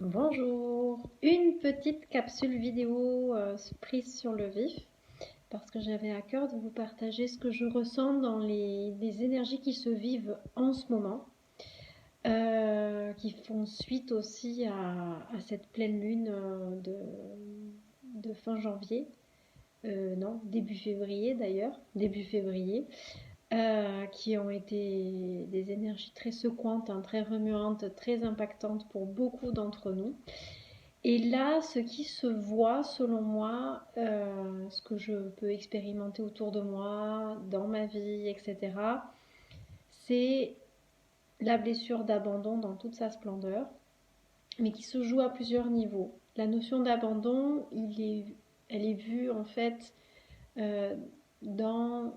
Bonjour, une petite capsule vidéo prise sur le vif parce que j'avais à cœur de vous partager ce que je ressens dans les énergies qui se vivent en ce moment, qui font suite aussi à cette pleine lune de fin janvier, non, début février d'ailleurs, début février, qui ont été des énergies très secouantes, hein, très remuantes, très impactantes pour beaucoup d'entre nous. Et là, ce qui se voit, selon moi, ce que je peux expérimenter autour de moi, dans ma vie, etc., c'est la blessure d'abandon dans toute sa splendeur, mais qui se joue à plusieurs niveaux. La notion d'abandon, elle est vue en fait euh, dans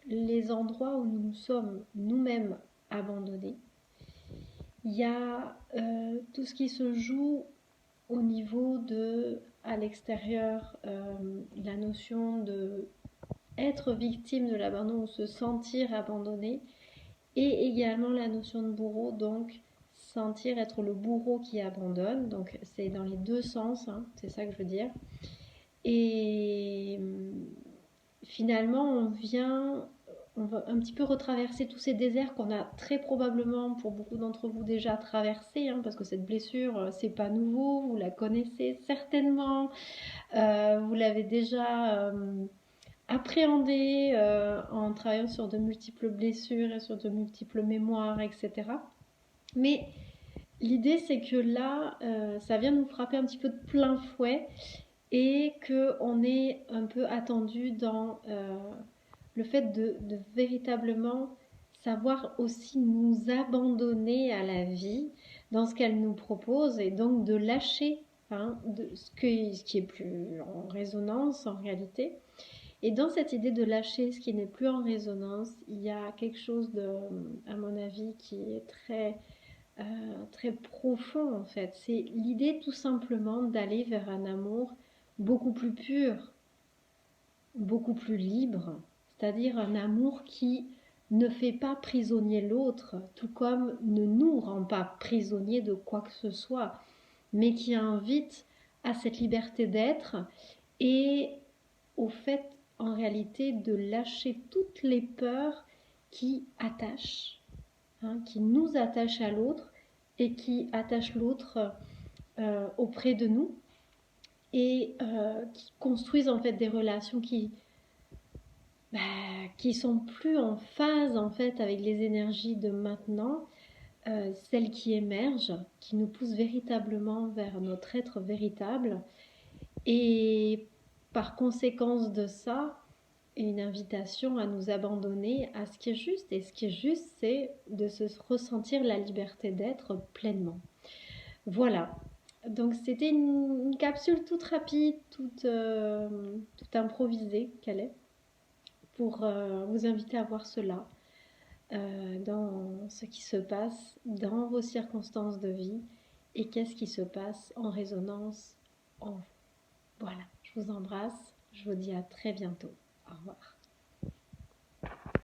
les endroits où nous nous sommes nous-mêmes abandonnés. Il y a tout ce qui se joue au niveau de, à l'extérieur, la notion de être victime de l'abandon ou se sentir abandonné, et également la notion de bourreau, donc sentir être le bourreau qui abandonne. Donc c'est dans les deux sens, hein, c'est ça que je veux dire. Et finalement, on va un petit peu retraverser tous ces déserts qu'on a très probablement pour beaucoup d'entre vous déjà traversés, hein, parce que cette blessure, c'est pas nouveau, vous la connaissez certainement, vous l'avez déjà appréhendée en travaillant sur de multiples blessures et sur de multiples mémoires, etc. Mais l'idée, c'est que là, ça vient nous frapper un petit peu de plein fouet et qu'on est un peu attendu dans le fait de véritablement savoir aussi nous abandonner à la vie dans ce qu'elle nous propose et donc de lâcher, hein, ce qui est plus en résonance en réalité. Et dans cette idée de lâcher ce qui n'est plus en résonance, il y a quelque chose de, à mon avis, qui est très profond en fait. C'est l'idée tout simplement d'aller vers un amour beaucoup plus pur, beaucoup plus libre, c'est-à-dire un amour qui ne fait pas prisonnier l'autre, tout comme ne nous rend pas prisonniers de quoi que ce soit, mais qui invite à cette liberté d'être et au fait en réalité de lâcher toutes les peurs qui attachent, hein, qui nous attachent à l'autre et qui attachent l'autre auprès de nous et qui construisent en fait des relations qui sont plus en phase en fait avec les énergies de maintenant, celles qui émergent, qui nous poussent véritablement vers notre être véritable. Et par conséquence de ça, une invitation à nous abandonner à ce qui est juste. Et ce qui est juste, c'est de se ressentir la liberté d'être pleinement. Voilà. Donc c'était une capsule toute rapide, toute improvisée qu'elle est, pour vous inviter à voir cela dans ce qui se passe dans vos circonstances de vie et qu'est-ce qui se passe en résonance en vous. Voilà, je vous embrasse, je vous dis à très bientôt. Au revoir.